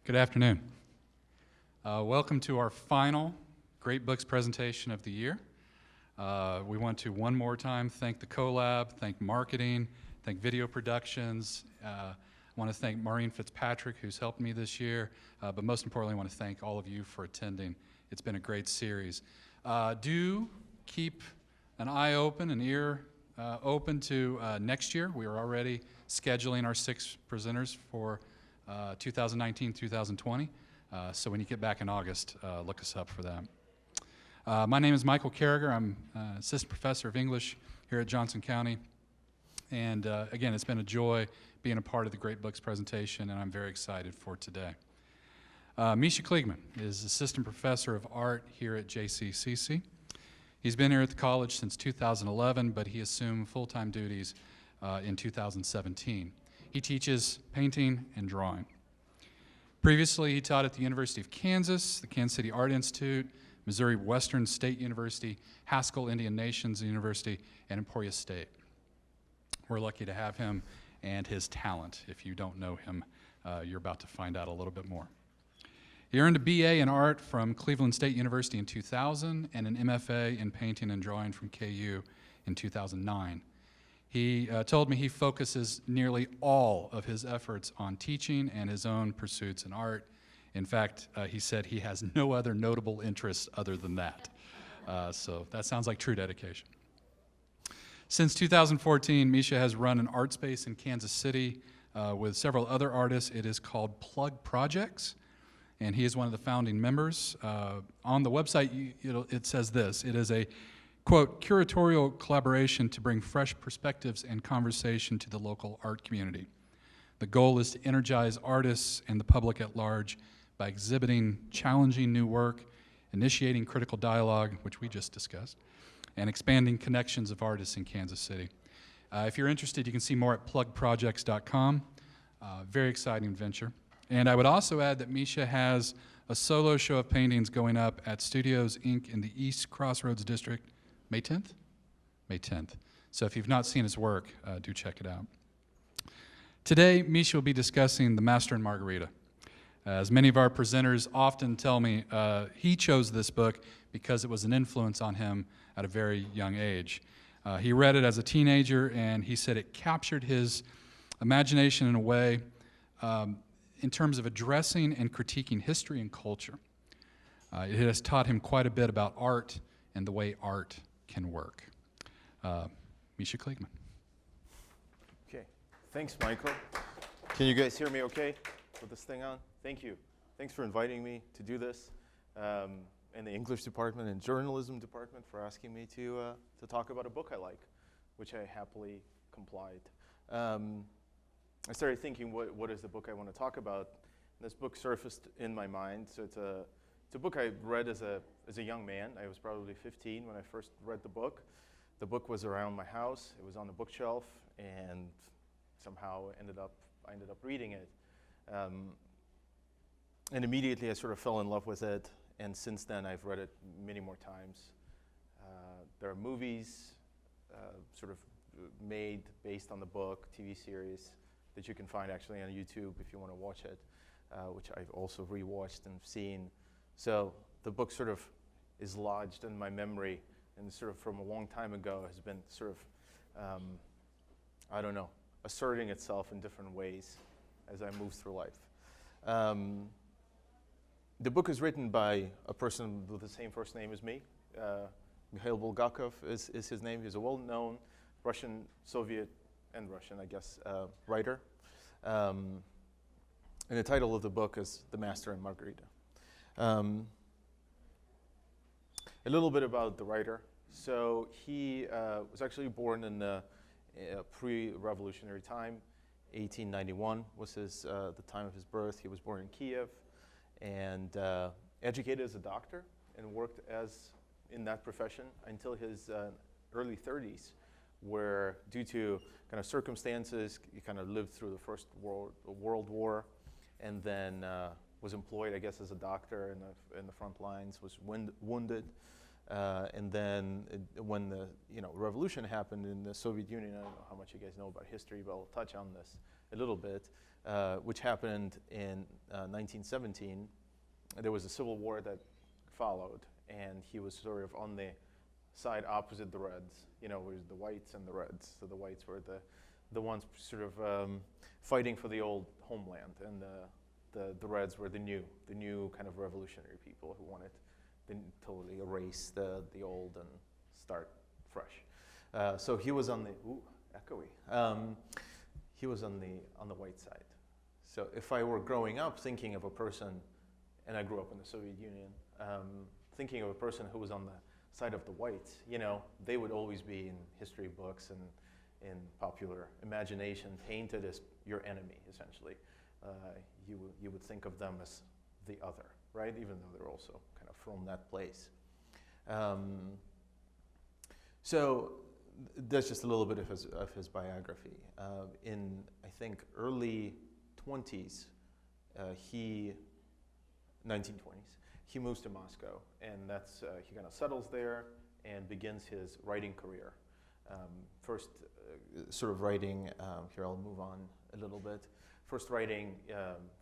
Good afternoon. Welcome to our final Great Books presentation of the year. We want to one more time thank the CoLab, thank marketing, thank video productions. I want to thank Maureen Fitzpatrick, who's helped me this year, but most importantly, I want to thank all of you for attending. It's been a great series. Do keep an eye open, an ear open to next year. We are already scheduling our 6 presenters for 2019-2020. So when you get back in August, look us up for that. My name is Michael Carragher. I'm assistant professor of English here at Johnson County. And again, it's been a joy being a part of the Great Books presentation, and I'm very excited for today. Misha Kligman is assistant professor of art here at JCCC. He's been here at the college since 2011, but he assumed full-time duties in 2017. He teaches painting and drawing. Previously, he taught at the University of Kansas, the Kansas City Art Institute, Missouri Western State University, Haskell Indian Nations University, and Emporia State. We're lucky to have him and his talent. If you don't know him, you're about to find out a little bit more. He earned a BA in art from Cleveland State University in 2000 and an MFA in painting and drawing from KU in 2009. He told me he focuses nearly all of his efforts on teaching and his own pursuits in art. In fact, he said he has no other notable interests other than that. So that sounds like true dedication. Since 2014, Misha has run an art space in Kansas City with several other artists. It is called Plug Projects, and he is one of the founding members. On the website, it says this: it is a quote, curatorial collaboration to bring fresh perspectives and conversation to the local art community. The goal is to energize artists and the public at large by exhibiting challenging new work, initiating critical dialogue, which we just discussed, and expanding connections of artists in Kansas City. If you're interested, you can see more at plugprojects.com. Very exciting venture. And I would also add that Misha has a solo show of paintings going up at Studios Inc. in the East Crossroads District, May 10th? May 10th. So if you've not seen his work, do check it out. Today, Misha will be discussing the Master and Margarita. As many of our presenters often tell me, he chose this book because it was an influence on him at a very young age. He read it as a teenager, and he said it captured his imagination in a way in terms of addressing and critiquing history and culture. It has taught him quite a bit about art and the way art can work. Misha Kligman. Okay, thanks, Michael. Can you guys hear me okay with this thing on? Thank you. Thanks for inviting me to do this, and the English department and journalism department for asking me to talk about a book I like, which I happily complied. I started thinking, what is the book I want to talk about? And this book surfaced in my mind. So it's a book I read as a young man. I was probably 15 when I first read the book. The book was around my house. It was on the bookshelf, and somehow I ended up reading it. And immediately I sort of fell in love with it, and since then I've read it many more times. There are movies sort of made based on the book, TV series that you can find actually on YouTube if you want to watch it, which I've also rewatched and seen. So the book sort of is lodged in my memory, and sort of from a long time ago has been sort of, I don't know, asserting itself in different ways as I move through life. The book is written by a person with the same first name as me. Mikhail Bulgakov is his name. He's a well-known Russian, Soviet, and Russian, I guess, writer. And the title of the book is The Master and Margarita. A little bit about the writer. So he was actually born in a pre-revolutionary time. 1891 was the time of his birth. He was born in Kiev and educated as a doctor and worked in that profession until his early 30s, where due to kind of circumstances, he kind of lived through the First World War, and then was employed, I guess, as a doctor in the front lines, was wounded, And then when the revolution happened in the Soviet Union, I don't know how much you guys know about history, but I'll touch on this a little bit, which happened in 1917. There was a civil war that followed, and he was sort of on the side opposite the Reds. It was the whites and the Reds. So the whites were the ones sort of fighting for the old homeland, and the Reds were the new kind of revolutionary people who wanted to totally erase the old and start fresh. So he was on the echoey. He was on the white side. So if I were growing up thinking of a person, and I grew up in the Soviet Union, thinking of a person who was on the side of the whites, they would always be in history books and in popular imagination painted as your enemy, essentially. You would think of them as the other, right? Even though they're also kind of from that place. So that's just a little bit of his biography. In, I think, early 20s, 1920s, he moves to Moscow, and that's he kind of settles there and begins his writing career. First, sort of writing, here I'll move on a little bit. First writing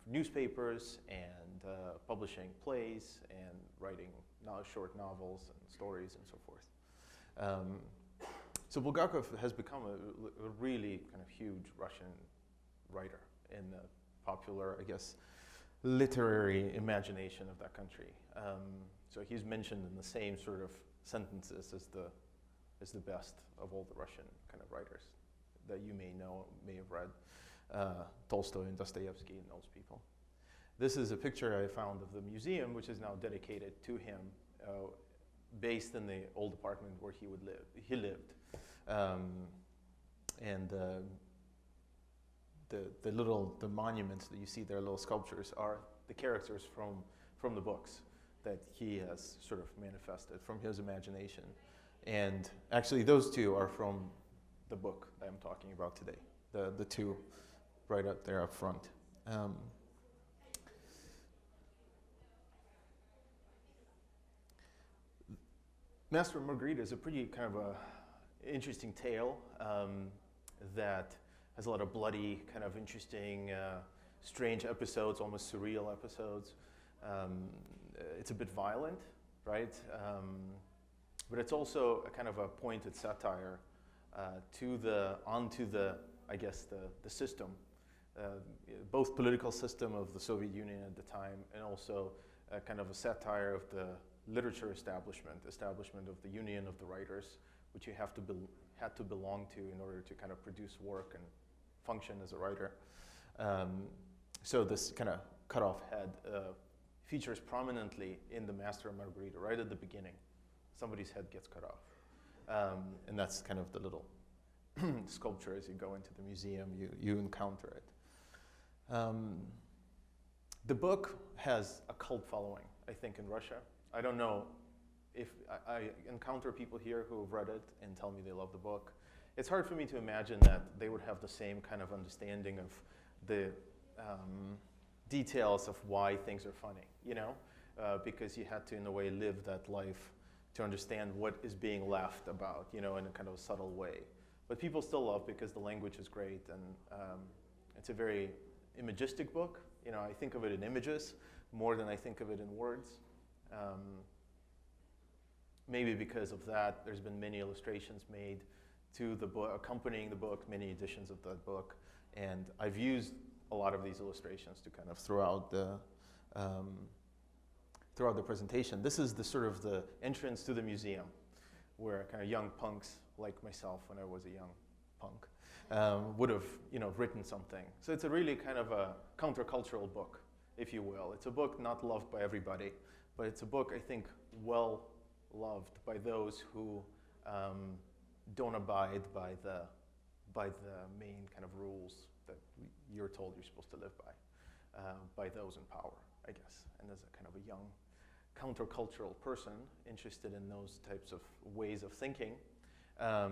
newspapers and publishing plays and writing short novels and stories and so forth. So Bulgakov has become a really kind of huge Russian writer in the popular, I guess, literary imagination of that country. So he's mentioned in the same sort of sentences as the best of all the Russian kind of writers that you may have read. Tolstoy and Dostoevsky and those people. This is a picture I found of the museum, which is now dedicated to him, based in the old apartment where he lived. And the monuments that you see there, little sculptures, are the characters from the books that he has sort of manifested from his imagination. And actually those two are from the book that I'm talking about today, the two right up there up front. Master and Margarita is a pretty kind of a interesting tale that has a lot of bloody, kind of interesting, strange episodes, almost surreal episodes. It's a bit violent, right? But it's also a kind of a pointed satire onto the, I guess, the system, both political system of the Soviet Union at the time, and also a kind of a satire of the literature establishment of the Union of the Writers, which you had to belong to in order to kind of produce work and function as a writer. So this kind of cut-off head features prominently in the Master and Margarita, right at the beginning. Somebody's head gets cut off. And that's kind of the little sculpture as you go into the museum, you encounter it. The book has a cult following, I think, in Russia. I don't know if I encounter people here who have read it and tell me they love the book. It's hard for me to imagine that they would have the same kind of understanding of the details of why things are funny, because you had to, in a way, live that life to understand what is being laughed about, in a kind of a subtle way. But people still love because the language is great, and it's a very imagistic book. I think of it in images more than I think of it in words. Maybe because of that, there's been many illustrations made to the book, accompanying the book, many editions of that book, and I've used a lot of these illustrations to kind of throughout the presentation. This is the sort of the entrance to the museum, where kind of young punks like myself, when I was a young punk, would have written something. So it's a really kind of a countercultural book, if you will. It's a book not loved by everybody, but it's a book, I think, well loved by those who don't abide by the main kind of rules that you're told you're supposed to live by those in power, I guess. And as a kind of a young countercultural person interested in those types of ways of thinking, I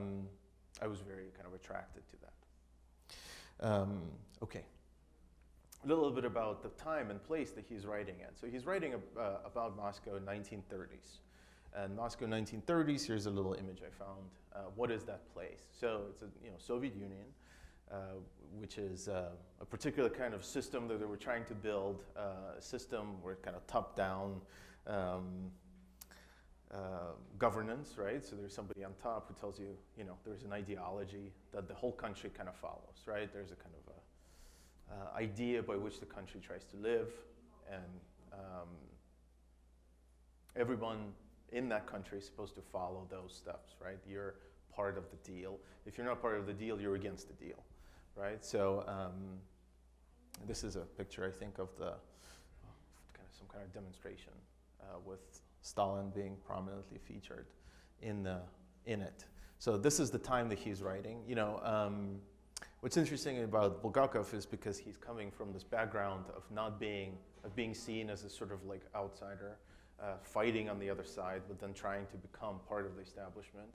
was very kind of attracted to that. Okay. A little bit about the time and place that he's writing in. So he's writing about Moscow in 1930s. And Moscow 1930s, here's a little image I found. What is that place? So it's a Soviet Union, which is a particular kind of system that they were trying to build, a system where kind of top-down governance, right? So there's somebody on top who tells you, there's an ideology that the whole country kind of follows, right? There's a kind of idea by which the country tries to live, and everyone in that country is supposed to follow those steps, right? You're part of the deal. If you're not part of the deal, you're against the deal, right? So this is a picture, I think, of the some kind of demonstration with Stalin being prominently featured in it. So this is the time that he's writing. What's interesting about Bulgakov is because he's coming from this background of being seen as a sort of like outsider, fighting on the other side, but then trying to become part of the establishment.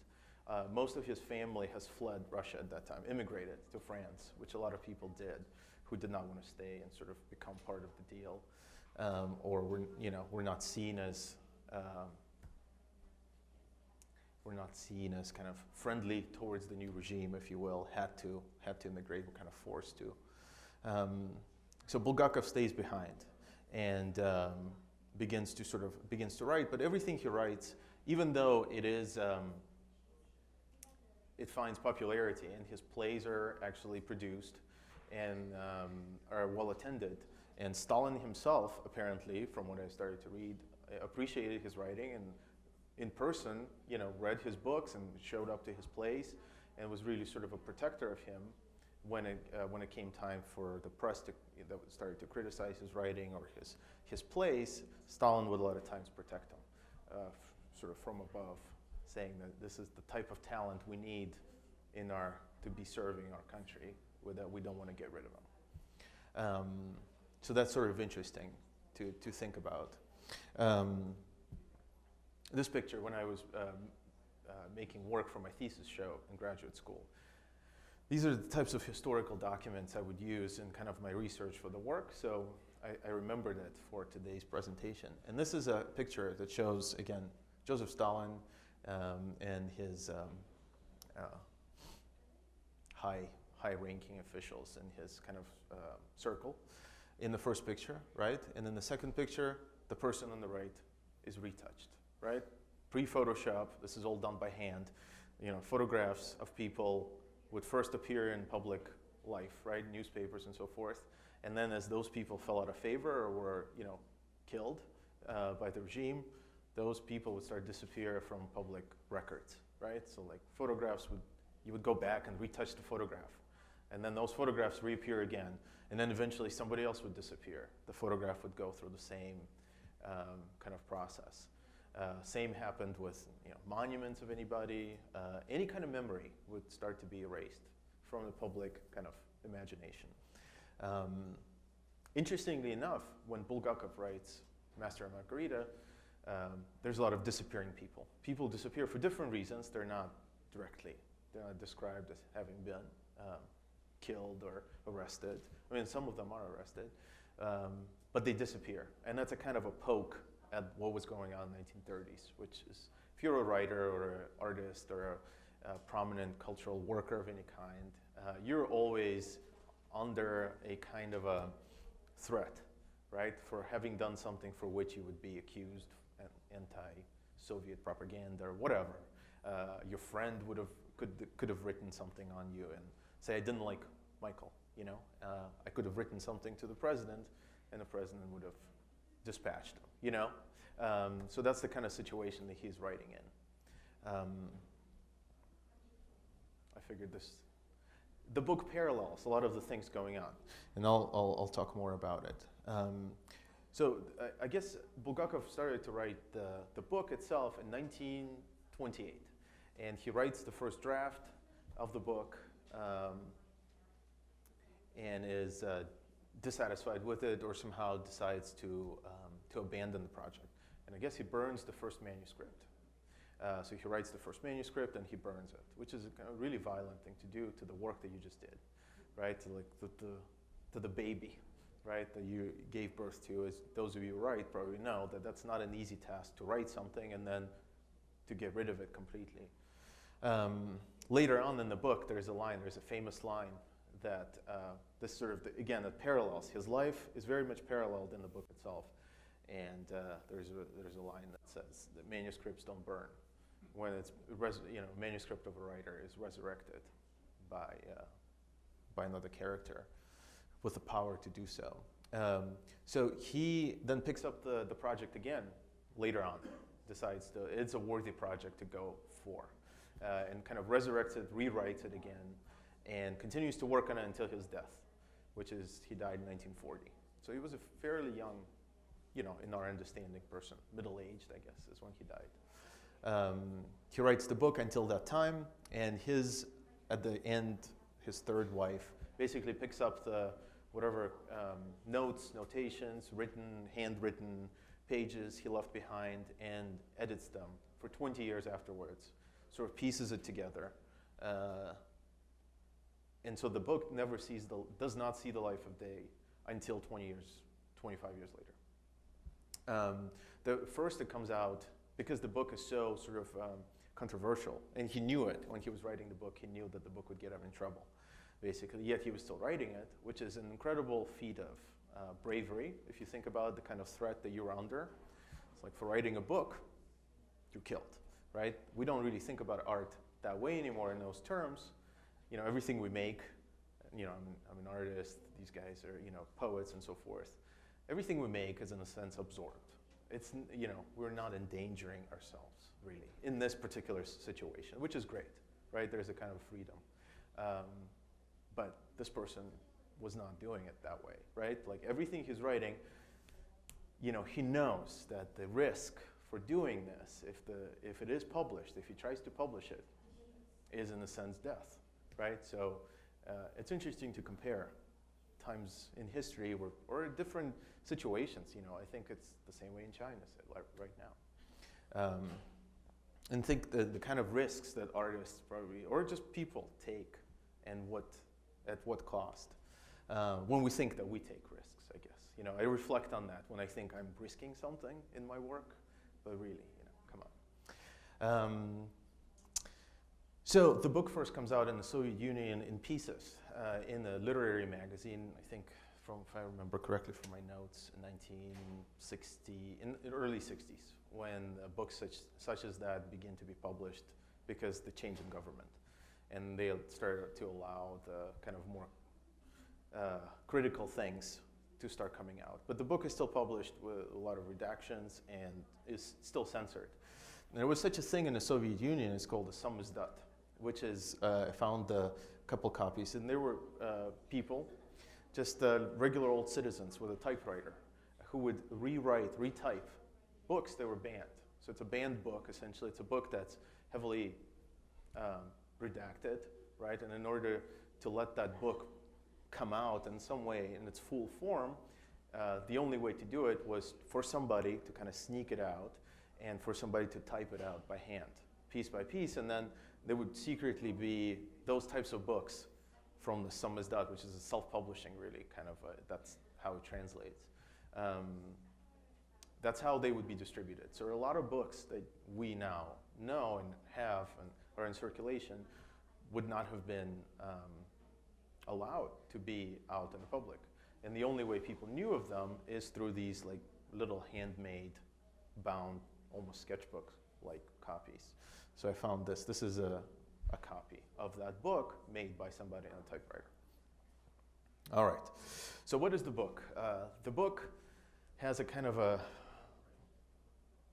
Most of his family has fled Russia at that time, immigrated to France, which a lot of people did, who did not want to stay and sort of become part of the deal, or were not seen as kind of friendly towards the new regime, if you will, had to immigrate, were kind of forced to. So Bulgakov stays behind and begins to write, but everything he writes, even though it finds popularity and his plays are actually produced and are well attended, and Stalin himself, apparently, from what I started to read, appreciated his writing and in person, read his books and showed up to his plays and was really sort of a protector of him when it came time for the press that started to criticize his writing or his plays. Stalin would a lot of times protect him, sort of from above, saying that this is the type of talent we need to be serving our country, that we don't want to get rid of him. So that's sort of interesting to think about. This picture, when I was making work for my thesis show in graduate school, these are the types of historical documents I would use in kind of my research for the work, so I remembered it for today's presentation. And this is a picture that shows, again, Joseph Stalin and his high-ranking officials in his kind of circle in the first picture, right? And in the second picture, the person on the right is retouched, right? Pre-Photoshop, this is all done by hand. Photographs of people would first appear in public life, right? Newspapers and so forth. And then as those people fell out of favor or were, killed by the regime, those people would start to disappear from public records, right? So like photographs you would go back and retouch the photograph. And then those photographs reappear again. And then eventually somebody else would disappear. The photograph would go through the same kind of process. Same happened with monuments of anybody. Any kind of memory would start to be erased from the public kind of imagination. Interestingly enough, when Bulgakov writes Master and Margarita, there's a lot of disappearing people. People disappear for different reasons. They're not described as having been killed or arrested. I mean, some of them are arrested, but they disappear. And that's a kind of a poke at what was going on in the 1930s, which is, if you're a writer or an artist or a prominent cultural worker of any kind, you're always under a kind of a threat, right, for having done something for which you would be accused, anti-Soviet propaganda or whatever. Your friend could have written something on you and say, I didn't like Michael, I could have written something to the president and the president would have dispatched him, So that's the kind of situation that he's writing in. I figured the book parallels a lot of the things going on, and I'll talk more about it. So I guess Bulgakov started to write the book itself in 1928, and he writes the first draft of the book and is dissatisfied with it, or somehow decides to abandon the project. And I guess he burns the first manuscript. So he writes the first manuscript and he burns it, which is a kind of really violent thing to do to the work that you just did, right? To the baby, right, that you gave birth to. As those of you who write probably know, that's not an easy task to write something and then to get rid of it completely. Later on in the book, there's a famous line that this sort of, again, it parallels. His life is very much paralleled in the book itself. And there's a line that says that manuscripts don't burn. When it's, manuscript of a writer is resurrected by another character with the power to do so. So he then picks up the project again later on, decides it's a worthy project to go for, and kind of resurrects it, rewrites it again, and continues to work on it until his death, which is, he died in 1940. So he was a fairly young, in our understanding, person, middle-aged, I guess, is when he died. He writes the book until that time, and at the end, his third wife basically picks up whatever notes, notations, handwritten pages he left behind and edits them for 20 years afterwards, sort of pieces it together. And so the book does not see the life of day until 25 years later. First it comes out, because the book is so sort of controversial, and he knew it when he was writing the book, he knew that the book would get him in trouble, basically, yet he was still writing it, which is an incredible feat of bravery, if you think about the kind of threat that you're under. It's like, for writing a book, you're killed, right? We don't really think about art that way anymore in those terms. Everything we make, I'm an artist, these guys are, poets and so forth. Everything we make is in a sense absorbed. It's, we're not endangering ourselves really in this particular situation, which is great, right? There's a kind of freedom. But this person was not doing it that way, right? Like everything he's writing, he knows that the risk for doing this, if it is published, if he tries to publish it, is in a sense death, right? So it's interesting to compare times in history or different situations. I think it's the same way in China right now. And think the kind of risks that artists probably, or just people take, and at what cost. When we think that we take risks, I guess. I reflect on that when I think I'm risking something in my work, but really, come on. So the book first comes out in the Soviet Union in pieces, in a literary magazine, I think, if I remember correctly from my notes, in 1960, in the early 60s, when books such as that begin to be published because the change in government. And they started to allow the kind of more critical things to start coming out. But the book is still published with a lot of redactions and is still censored. And there was such a thing in the Soviet Union, it's called the samizdat, which is, I found a couple copies, and there were people, just regular old citizens with a typewriter, who would retype books that were banned. So it's a banned book, essentially. It's a book that's heavily redacted, right? And in order to let that book come out in some way in its full form, the only way to do it was for somebody to kind of sneak it out and for somebody to type it out by hand, piece by piece, and then there would secretly be those types of books from the samizdat, which is a self-publishing, really, kind of, that's how it translates. That's how they would be distributed. So a lot of books that we now know and have and are in circulation would not have been allowed to be out in the public. And the only way people knew of them is through these like little handmade, bound, almost sketchbook-like copies. So I found this. This is a copy of that book made by somebody on a typewriter. All right. So what is the book? The book has a kind of a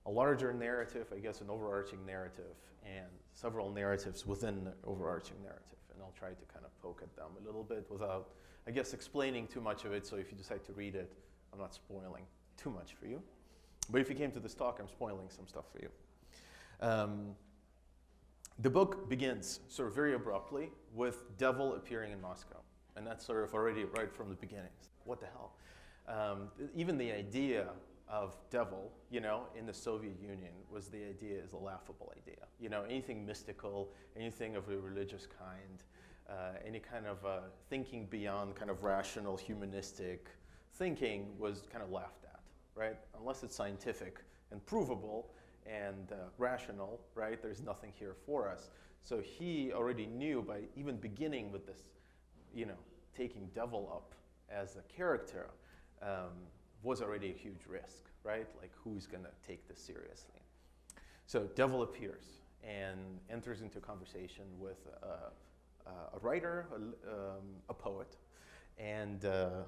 larger narrative, I guess, an overarching narrative, and several narratives within the overarching narrative. And I'll try to kind of poke at them a little bit without, I guess, explaining too much of it. So if you decide to read it, I'm not spoiling too much for you. But if you came to this talk, I'm spoiling some stuff for you. The book begins sort of very abruptly with Devil appearing in Moscow. And that's sort of already right from the beginning. What the hell? Even the idea of devil, in the Soviet Union is a laughable idea. Anything mystical, anything of a religious kind, any kind of thinking beyond kind of rational, humanistic thinking was kind of laughed at, right? Unless it's scientific and provable, and rational, right? There's nothing here for us. So he already knew by even beginning with this, taking devil up as a character was already a huge risk, right? Like, who's going to take this seriously? So devil appears and enters into conversation with a writer, a poet, and a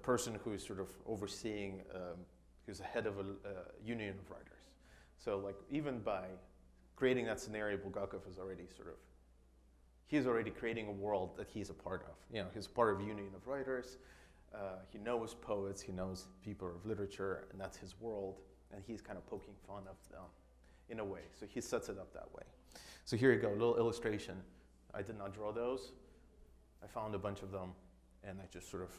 person who is sort of overseeing, who's the head of a union of writers. So like, even by creating that scenario, Bulgakov is already he's already creating a world that he's a part of. He's a part of a union of writers. He knows poets, he knows people of literature, and that's his world. And he's kind of poking fun of them in a way. So he sets it up that way. So here you go, a little illustration. I did not draw those. I found a bunch of them, and I just sort of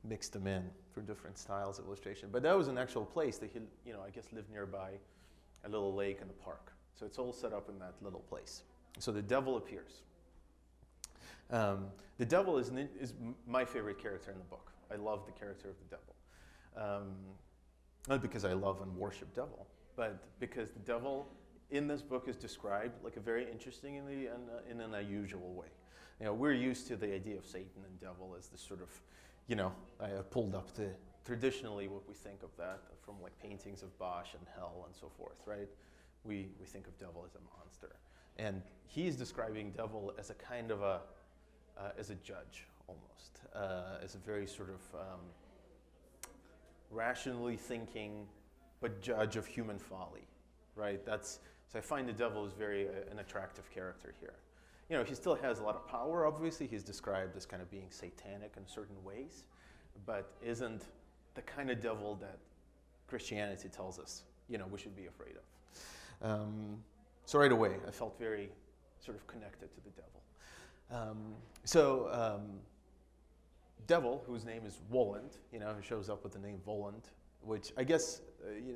mixed them in for different styles of illustration. But that was an actual place that he, I guess, lived nearby a little lake in the park. So it's all set up in that little place. So the devil appears. The devil is my favorite character in the book. I love the character of the devil. Not because I love and worship devil, but because the devil in this book is described like a very interestingly and in an unusual way. We're used to the idea of Satan and devil as this sort of, I pulled up traditionally what we think of that from like paintings of Bosch and hell and so forth, right? We think of devil as a monster. And he's describing devil as a kind of as a judge almost, as a very sort of rationally thinking, but judge of human folly, right? So I find the devil is very an attractive character here. He still has a lot of power, obviously. He's described as kind of being satanic in certain ways, but isn't the kind of devil that Christianity tells us, we should be afraid of. So right away, I felt very sort of connected to the devil. Devil, whose name is Voland, who shows up with the name Voland, which I guess,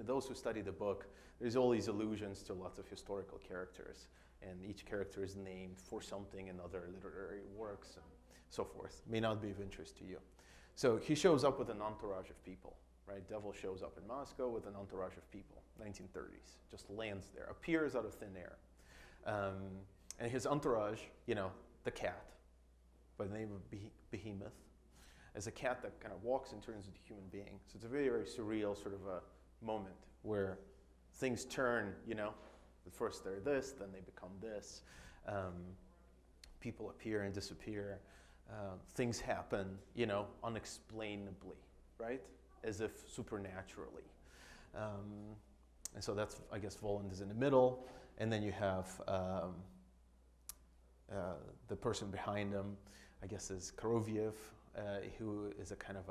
those who study the book, there's all these allusions to lots of historical characters, and each character is named for something in other literary works and so forth. May not be of interest to you. So he shows up with an entourage of people, right? Devil shows up in Moscow with an entourage of people, 1930s, just lands there, appears out of thin air. And his entourage, the cat, by the name of Behemoth, is a cat that kind of walks and turns into a human being. So it's a very, very surreal sort of a moment where things turn, at first they're this, then they become this. People appear and disappear. Things happen, unexplainably, right? As if supernaturally. And so that's, I guess, Voland is in the middle. And then you have the person behind him, I guess, is Koroviev, who is a kind of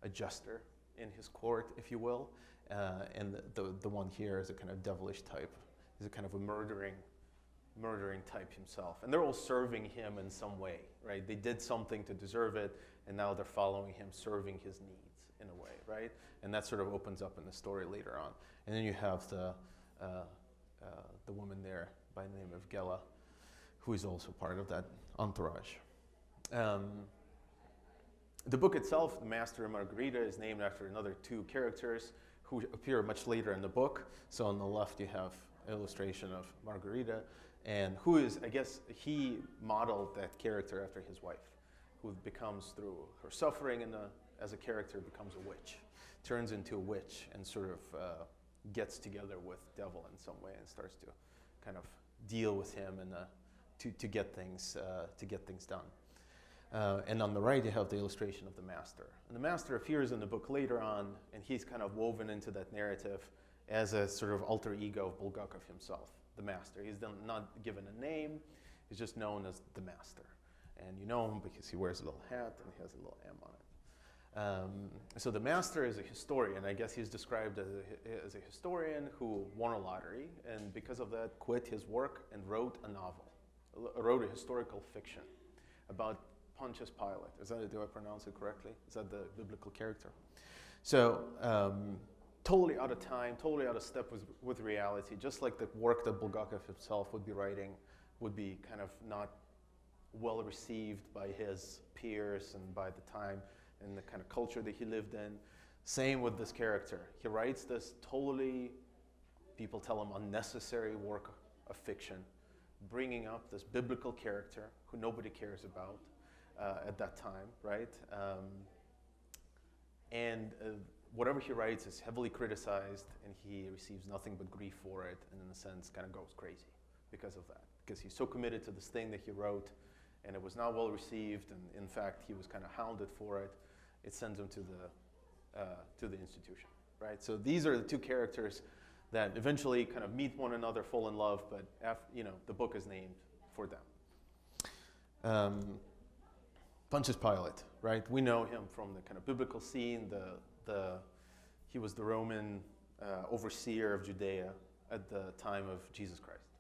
a jester in his court, if you will. And the one here is a kind of devilish type. He's a kind of a murdering type himself. And they're all serving him in some way, right? They did something to deserve it, and now they're following him, serving his needs in a way, right? And that sort of opens up in the story later on. And then you have the woman there by the name of Gela, who is also part of that entourage. The book itself, Master and Margarita, is named after another two characters who appear much later in the book. So on the left you have an illustration of Margarita, and who is, I guess, he modeled that character after his wife, who becomes, through her suffering as a character, becomes a witch, turns into a witch, and sort of gets together with devil in some way and starts to kind of deal with him and to get things done. And on the right, you have the illustration of the Master. And the Master appears in the book later on, and he's kind of woven into that narrative as a sort of alter ego of Bulgakov himself, the Master. He's not given a name, he's just known as the Master. And you know him because he wears a little hat and he has a little M on it. So the Master is a historian. I guess he's described as a historian who won a lottery, and because of that, quit his work and wrote a novel, wrote a historical fiction about Pontius Pilate. Do I pronounce it correctly? Is that the biblical character? So totally out of time, totally out of step with reality, just like the work that Bulgakov himself would be writing would be kind of not well received by his peers and by the time and the kind of culture that he lived in. Same with this character. He writes this totally people tell him unnecessary work of fiction, bringing up this biblical character who nobody cares about at that time, right? Whatever he writes is heavily criticized, and he receives nothing but grief for it, and in a sense kind of goes crazy because of that, because he's so committed to this thing that he wrote, and it was not well received, and in fact he was kind of hounded for it. It sends him to the institution, right? So these are the two characters that eventually kind of meet one another, fall in love, but the book is named for them. Pontius Pilate, right? We know him from the kind of biblical scene. He was the Roman overseer of Judea at the time of Jesus Christ,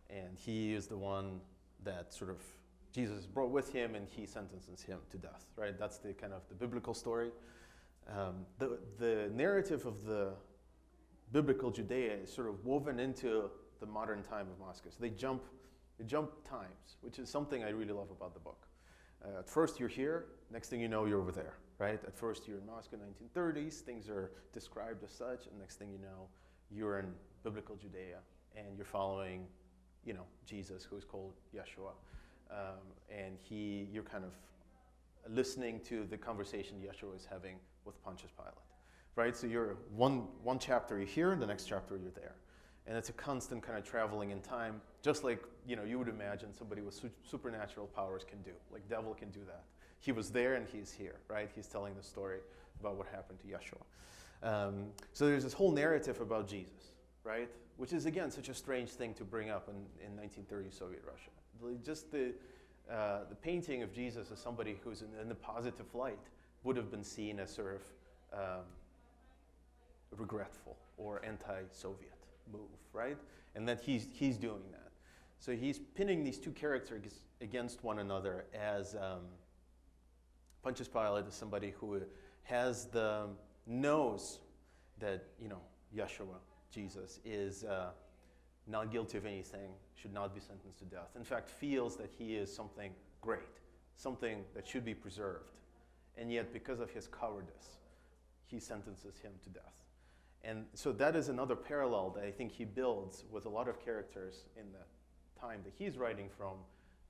and he is the one that sort of Jesus brought with him, and he sentences him to death, right? That's the kind of the biblical story. The narrative of the biblical Judea is sort of woven into the modern time of Moscow. So they jump times, which is something I really love about the book. At first you're here, next thing you know you're over there, right? At first you're in Moscow, 1930s, things are described as such, and next thing you know, you're in biblical Judea, and you're following, Jesus, who is called Yeshua, and you're kind of listening to the conversation Yeshua is having with Pontius Pilate, right? So you're one chapter you're here, the next chapter you're there. And it's a constant kind of traveling in time, just like, you would imagine somebody with supernatural powers can do, like devil can do that. He was there and he's here, right? He's telling the story about what happened to Yeshua. So there's this whole narrative about Jesus, right? Which is, again, such a strange thing to bring up in 1930 Soviet Russia. Just the painting of Jesus as somebody who's in the positive light would have been seen as sort of regretful or anti-Soviet move, right? And that he's doing that. So he's pinning these two characters against one another as Pontius Pilate is somebody who knows that, Yeshua, Jesus, is not guilty of anything, should not be sentenced to death. In fact, feels that he is something great, something that should be preserved. And yet, because of his cowardice, he sentences him to death. And so that is another parallel that I think he builds with a lot of characters in the time that he's writing from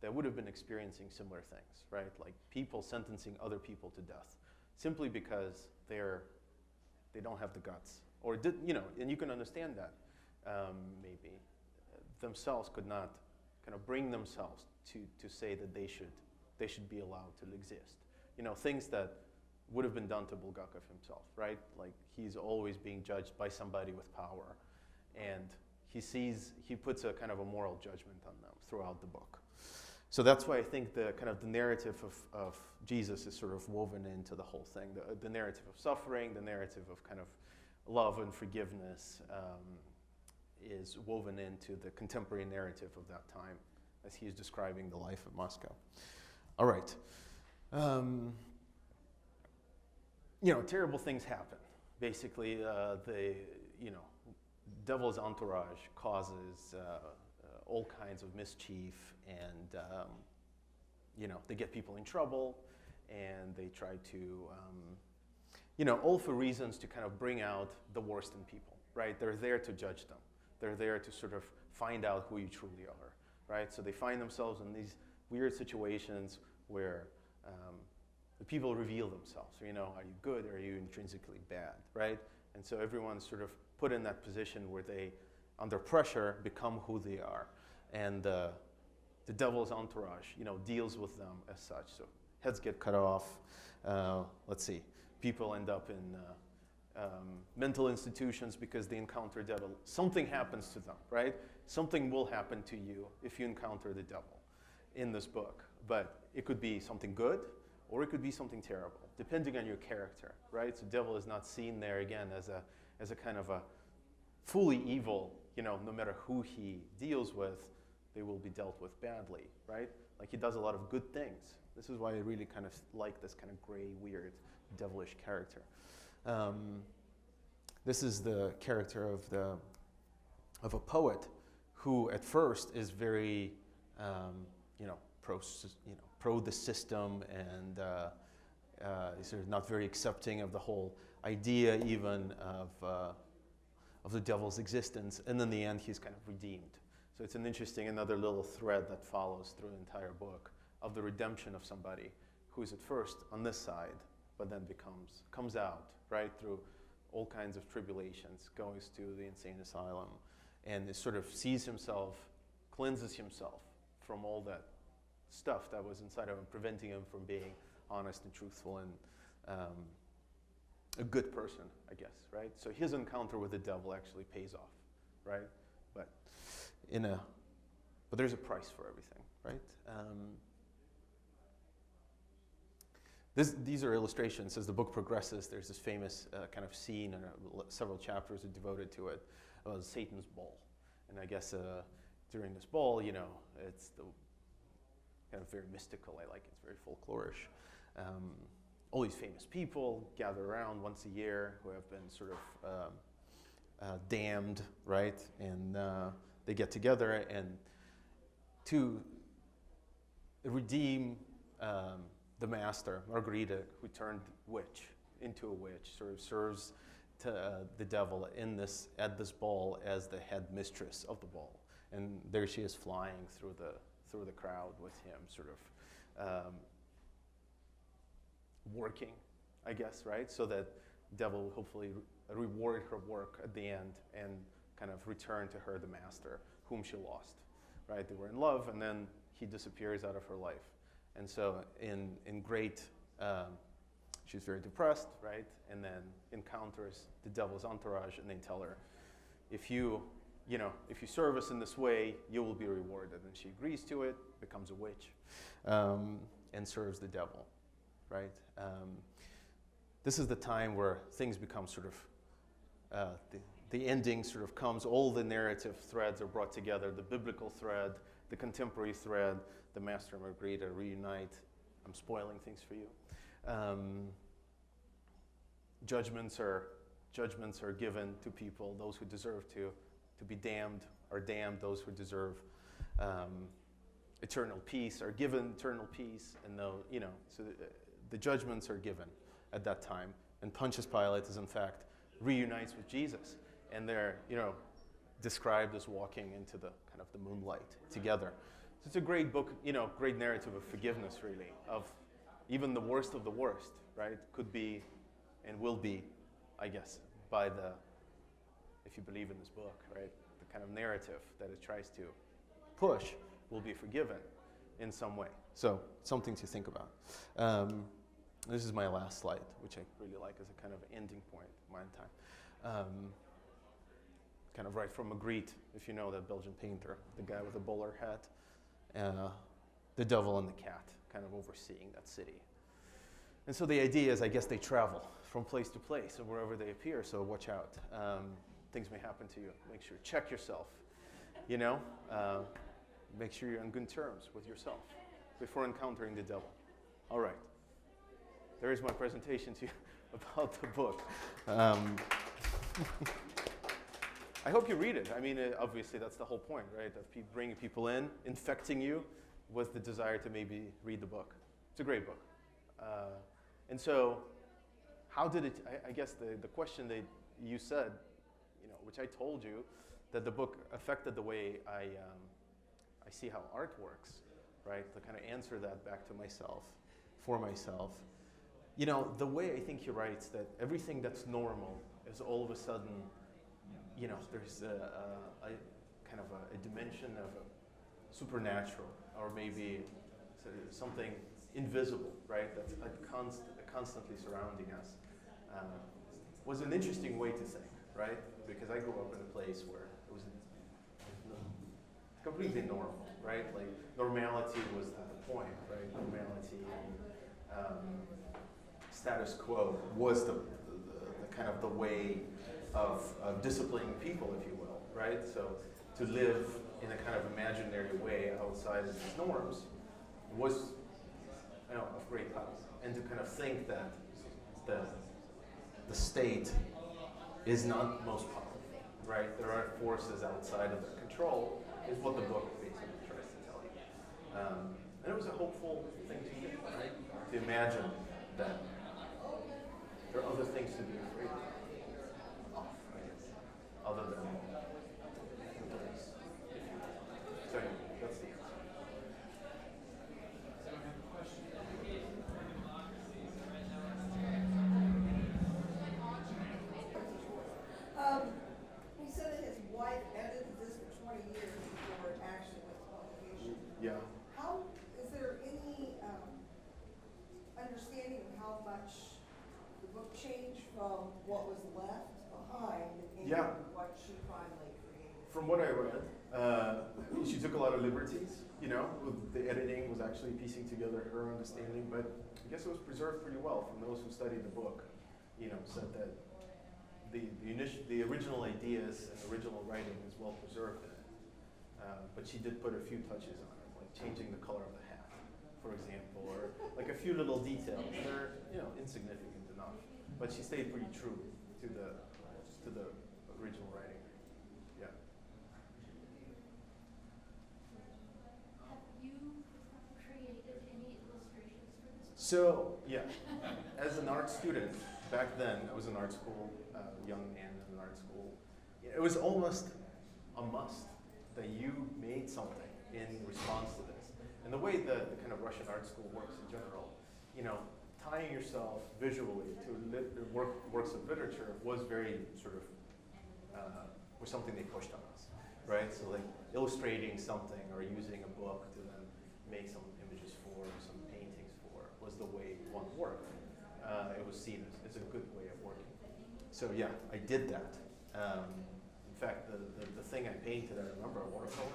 that would have been experiencing similar things, right? Like people sentencing other people to death simply because they don't have the guts, or and you can understand that maybe themselves could not kind of bring themselves to say that they should be allowed to exist. Things that would have been done to Bulgakov himself, right? Like he's always being judged by somebody with power, and he puts a kind of a moral judgment on them throughout the book. So that's why I think the kind of the narrative of Jesus is sort of woven into the whole thing. The narrative of suffering, the narrative of kind of love and forgiveness is woven into the contemporary narrative of that time as he is describing the life of Moscow. All right. Terrible things happen. Basically, the devil's entourage causes all kinds of mischief, and they get people in trouble, and they try to, all for reasons to kind of bring out the worst in people, right? They're there to judge them. They're there to sort of find out who you truly are, right? So they find themselves in these weird situations where the people reveal themselves. Are you good or are you intrinsically bad, right? And so everyone's sort of put in that position where they, under pressure, become who they are. And the devil's entourage, deals with them as such. So heads get cut off. People end up in mental institutions because they encounter devil. Something happens to them, right? Something will happen to you if you encounter the devil in this book. But it could be something good, or it could be something terrible, depending on your character, right? So devil is not seen there, again, as a kind of a fully evil, no matter who he deals with, they will be dealt with badly, right? Like he does a lot of good things. This is why I really kind of like this kind of gray, weird, devilish character. This is the character of a poet who at first is very, pro the system, and is sort of not very accepting of the whole idea even the devil's existence, and in the end he's kind of redeemed. So it's an interesting, another little thread that follows through the entire book of the redemption of somebody who's at first on this side, but then comes out, right, through all kinds of tribulations, goes to the insane asylum, and sort of sees himself, cleanses himself from all that stuff that was inside of him, preventing him from being honest and truthful and a good person, I guess, right? So his encounter with the devil actually pays off, right? But there's a price for everything, right? These are illustrations. As the book progresses, there's this famous kind of scene, and several chapters are devoted to it, of Satan's ball. And I guess during this ball, you know, it's the kind of very mystical. I like it. It's very folklorish. All these famous people gather around once a year who have been sort of damned, right? And they get together and to redeem the master, Margarita, who turned witch into a witch, sort of serves to the devil at this ball as the head mistress of the ball. And there she is flying through the crowd with him, sort of working, I guess, right? So that devil will hopefully reward her work at the end and kind of return to her the master whom she lost, right? They were in love, and then he disappears out of her life. And so in great, she's very depressed, right? And then encounters the devil's entourage, and they tell her, if you serve us in this way, you will be rewarded. And she agrees to it, becomes a witch, and serves the devil, right? This is the time where things become sort of, the ending sort of comes, all the narrative threads are brought together, the biblical thread, the contemporary thread, the Master and Margarita reunite. I'm spoiling things for you. Judgments are given to people. Those who deserve to be damned are damned. Those who deserve eternal peace are given eternal peace. And so the judgments are given at that time. And Pontius Pilate is in fact reunites with Jesus, and they're described as walking into the kind of the moonlight together. So it's a great book, great narrative of forgiveness, really, of even the worst of the worst, right? Could be and will be, I guess, if you believe in this book, right? The kind of narrative that it tries to push will be forgiven in some way. So something to think about. This is my last slide, which I really like as a kind of ending point of my time. Kind of right from Magritte, if you know that Belgian painter, the guy with the bowler hat, the devil and the cat kind of overseeing that city. And so the idea is, I guess, they travel from place to place and wherever they appear, so watch out. Things may happen to you. Make sure, check yourself, make sure you're on good terms with yourself before encountering the devil. All right. There is my presentation to you about the book. I hope you read it. I mean, obviously that's the whole point, right? Of bringing people in, infecting you with the desire to maybe read the book. It's a great book. And so how did it, I guess the question that you said, which I told you, that the book affected the way I see how art works, right? To kind of answer that back to myself, for myself. The way I think he writes that everything that's normal is all of a sudden, there's a kind of a dimension of a supernatural, or maybe something invisible, right? That's constantly surrounding us. Was an interesting way to think, right? Because I grew up in a place where it was completely normal, right? Like normality was the point, right? Normality, status quo was the kind of the way of disciplining people, if you will, right? So to live in a kind of imaginary way outside of these norms was of great help. And to kind of think that the state is not most powerful, right? There are forces outside of their control, is what the book basically tries to tell you. And it was a hopeful thing to do, right? To imagine that there are other things to be afraid of, I guess. other than sorry, that's the answer. He said that his wife edited this for 20 years before it actually went to publication. Yeah. How, is there any understanding of how much the book changed from what was left behind and Yeah. what she finally created? From what I read, she took a lot of liberties, you know, with the editing was actually piecing together her understanding, but I guess it was preserved pretty well from those who studied the book, you know, said that the original ideas and original writing is well preserved in it. But she did put a few touches on it, like changing the color of the hat, for example, or like a few little details. They're, you know, insignificant enough, but she stayed pretty true to the original writing. Yeah. Have you created any illustrations for this? So, yeah, as an art student, back then, I was in art school, young man in an art school. It was almost a must that you made something in response to this. And the way the kind of Russian art school works in general, you know, tying yourself visually to works of literature was very sort of, was something they pushed on us, right? So like illustrating something or using a book to then make some images for, some paintings for, was the way one worked. It was seen as a good way of working. So yeah, I did that. In fact, the thing I painted, I remember a watercolor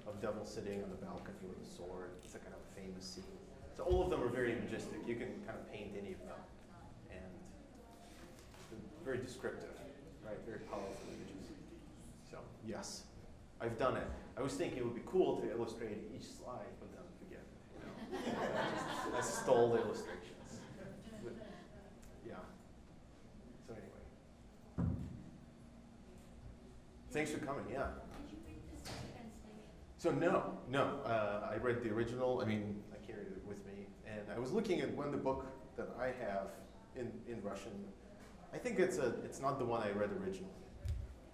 of devil sitting on the balcony with a sword. It's a kind of famous scene. So all of them are very imagistic. You can kind of paint any of them. And very descriptive, right? Very powerful images. So yes, I've done it. I was thinking it would be cool to illustrate each slide, but then forget it. You know? I stole the illustrations. Yeah. So anyway. Thanks for coming, yeah. Did you read this translation? So no. I read the original. I mean, I carried it with me. And I was looking at the book that I have in Russian. I think it's not the one I read originally.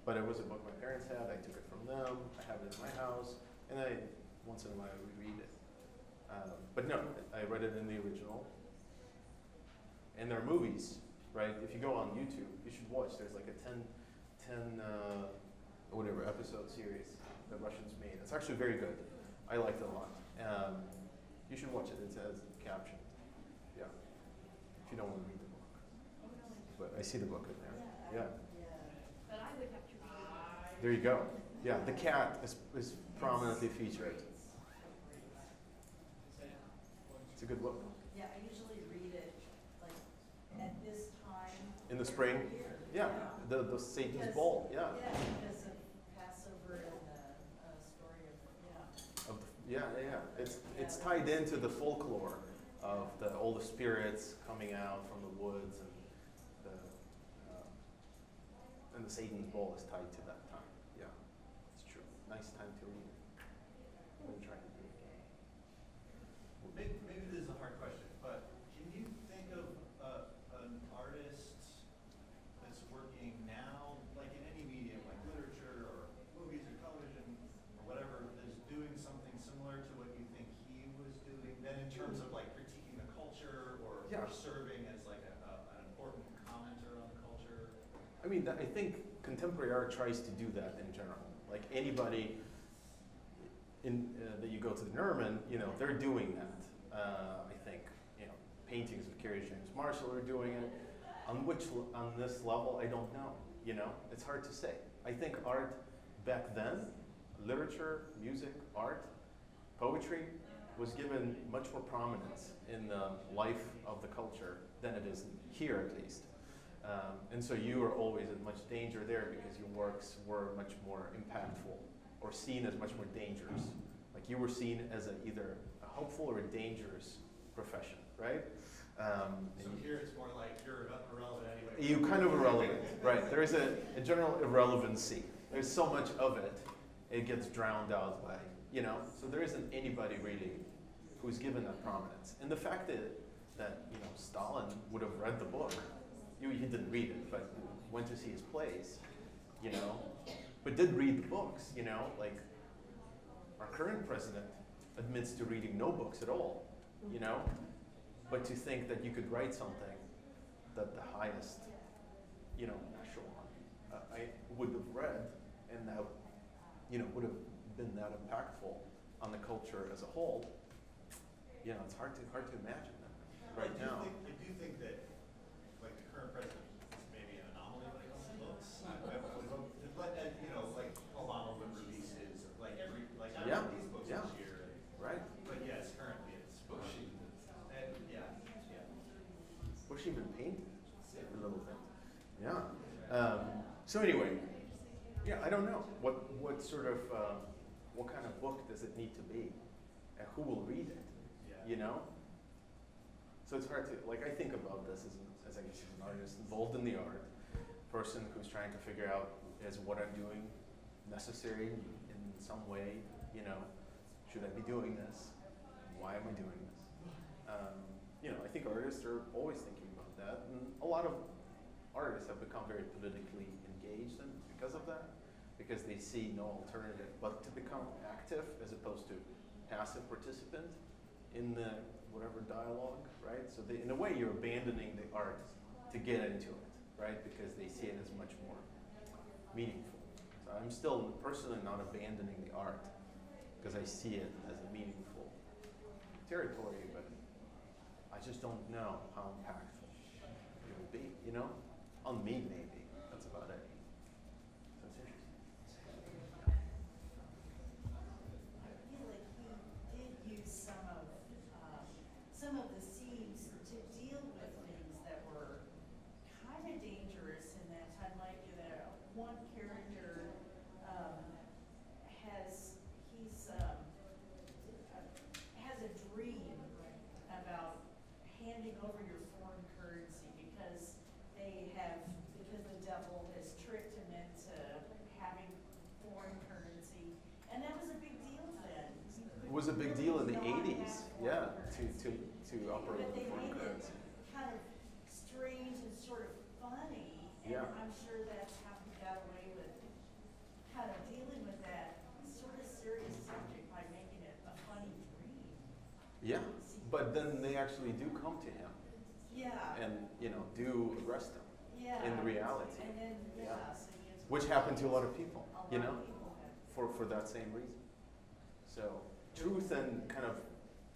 But it was a book my parents had. I took it from them. I have it in my house. And I, once in a while, reread it. But no, I read it in the original. And there are movies, right? If you go on YouTube, you should watch. There's like a 10 whatever episode series that Russians made. It's actually very good. I liked it a lot. You should watch it. It says captioned. Yeah. If you don't want to read the book. But I see the book in there. Yeah. But I would have to read it. There you go. Yeah, the cat is prominently featured. It's a good book. Yeah, I usually read it like at this time. In the spring? every year. Yeah. The Satan's Because- Ball. Yeah. Yeah, because of Passover and the story of, It's tied into the folklore of all the spirits coming out from the woods, and the Satan's Ball is tied to that time. Yeah, it's true. Nice time to read. I'm gonna try to do it again. Maybe this is a hard question, but can you think of an artist that's working now, like in any medium, like literature or movies or television or whatever, that's doing something similar to what you think he was doing? Then in terms of like critiquing the culture or Yeah. serving as like an important commenter on the culture. I mean, I think contemporary art tries to do that in general. Like anybody that you go to the Nerman, you know, they're doing that. I think, you know, paintings of Curious James Marshall are doing it. On this level, I don't know. You know, it's hard to say. I think art back then, literature, music, art, poetry, was given much more prominence in the life of the culture than it is here, at least. And so you were always in much danger there because your works were much more impactful or seen as much more dangerous. Like you were seen as either a hopeful or a dangerous profession, right? So here it's more like you're irrelevant anyway. You kind of irrelevant, right? There is a general irrelevancy. There's so much of it, it gets drowned out by, you know, so there isn't anybody really who's given that prominence. And the fact that you know, Stalin would have read the book, he didn't read it, but went to see his plays, you know, but did read the books, you know, like our current president admits to reading no books at all, you know, but to think that you could write something that the highest, you know, echelon I would have read and that, you know, would have been that impactful on the culture as a whole, you know, it's hard to imagine that right now. I do think that, like, the current president is maybe an anomaly when it comes to books. You know, like Obama would release his, like I Yeah, read these books yeah. this year. Right. But yes, currently it's books. Yeah. Bush even painted a little bit. Yeah. So anyway, yeah, I don't know what sort of what kind of book does it need to be, and who will read it? Yeah. You know. So it's hard to like. I think about this as I guess as an artist involved in the art, person who's trying to figure out is what I'm doing necessary in some way. You know, should I be doing this? Why am I doing this? You know, I think artists are always thinking about that, and a lot of artists have become very politically engaged and because of that, because they see no alternative but to become active as opposed to passive participant in the whatever dialogue, right? So in a way, you're abandoning the art to get into it, right? Because they see it as much more meaningful. So I'm still personally not abandoning the art because I see it as a meaningful territory, but I just don't know how impactful it will be, you know? On me, maybe. That's about it. So it's interesting. I feel like he did use some of the scenes to deal with things that were kind of dangerous in that time. Like one character has a dream about handing over your foreign currency because the devil has tricked him into having foreign currency, and that was a big deal then. It was a big deal in the Not 80s, have yeah, foreign currency. to operate But with they foreign made currency. it kind of strange and sort of funny, and Yeah. I'm sure that's how he got away with kind of dealing with that sort of serious subject by making it a funny dream. Yeah, but then they actually do come to him Yeah. and, you know, do arrest him Yeah. in reality, And then, Yeah. so he gets. which happened to a lot of people, A you lot know, of people have. for that same reason. So truth and kind of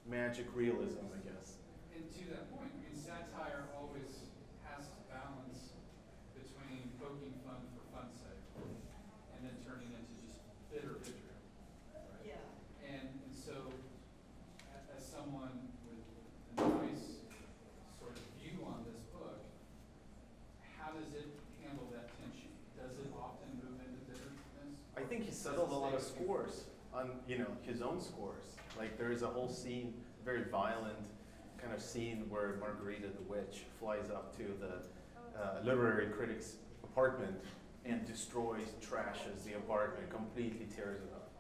magic realism, I guess. And to that point, I mean, satire always has to balance between poking fun for fun's sake and then turning into just bitter vitriol. Right? Yeah. And so, as someone with a nice sort of view on this book, how does it handle that tension? Does it often move into bitterness? I think he settled a lot of scores on, you know, his own scores. Like there's a whole scene, very violent kind of scene where Margarita the witch flies up to the literary critic's apartment and destroys, trashes the apartment, completely tears it up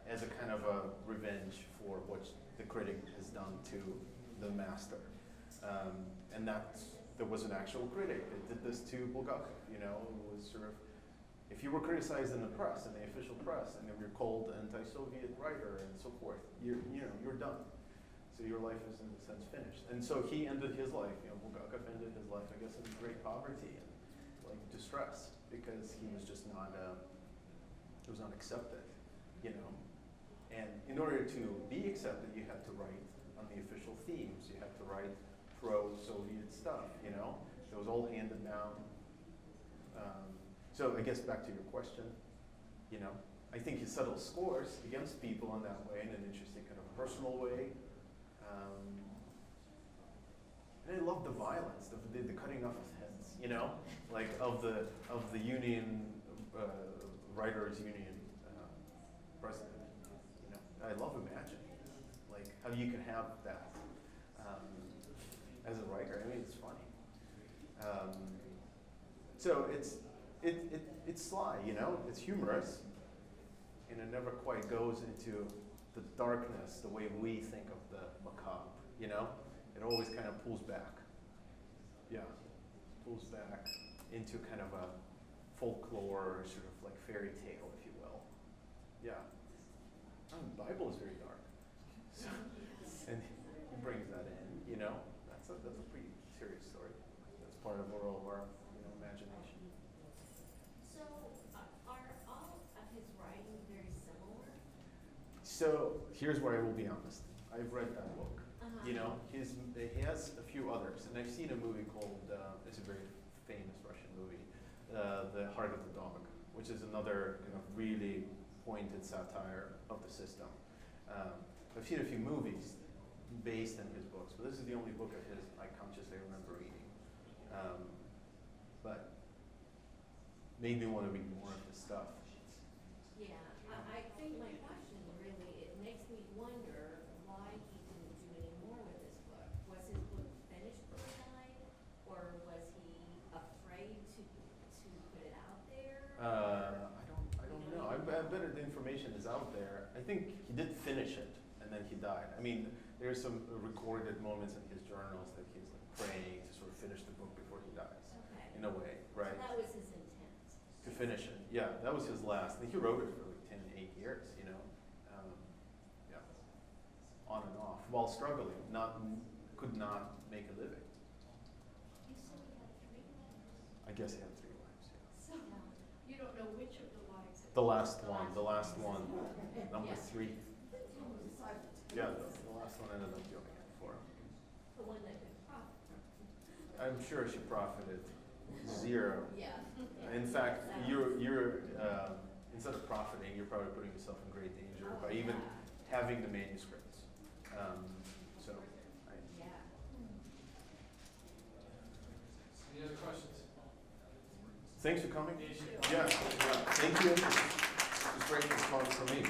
as a kind of a revenge for what the critic has done to the master. And there was an actual critic that did this to Bulgakov, you know, it was sort of, if you were criticized in the press, in the official press, and if you're called anti-Soviet writer and so forth, you're done. So your life is in a sense finished. And so he ended his life, you know, Bulgakov ended his life, I guess, in great poverty and like distress because he was just not, it was not accepted, you know. And in order to be accepted, you had to write on the official themes. You had to write pro-Soviet stuff, you know. It was all handed down. So I guess back to your question, you know, I think he settles scores against people in that way, in an interesting kind of personal way. And I love the violence, the cutting off of heads, you know, like of the union, writers union president. You know, I love imagining, like how you can have that as a writer. I mean, it's funny. So it's sly, you know, it's humorous, and it never quite goes into the darkness the way we think of the macabre, you know? It always kind of pulls back. Yeah, pulls back into kind of a folklore, sort of like fairy tale, if you will. Yeah. The Bible is very dark. So, and he brings that in, you know. That's a pretty serious story. That's part of all of our, imagination. So, are all of his writing very similar? So here's where I will be honest. I've read that book. Uh-huh. He has a few others, and I've seen a movie called, it's a very famous Russian movie, The Heart of the Dog, which is another kind of really pointed satire of the system. I've seen a few movies based on his books, but this is the only book of his I consciously remember reading. But made me want to read more of his stuff. Yeah, I think my question really, it makes me wonder why he didn't do any more with this book. Was his book finished when he died, or was he afraid to put it out there? I don't know. I bet the information is out there. I think he did finish it, and then he died. I mean, there's some recorded moments in his journals that he's like praying to sort of finish the book before he dies. Okay. In a way, right? So that was his intent. To finish it. Yeah, that was his last. He wrote it for like 8 years, yeah. On and off, while struggling, could not make a living. You said he had 3 wives. I guess he had 3 wives, yeah. So, you don't know which of the wives. The last one, number Yeah. 3. Yeah, the last one ended up doing it for him. The one that could profit. I'm sure she profited 0. Yeah. In fact, you're instead of profiting, you're probably putting yourself in great danger by even having the manuscripts. Yeah. Any other questions? Thanks for coming. Yeah, thank you. It was great to talk for me.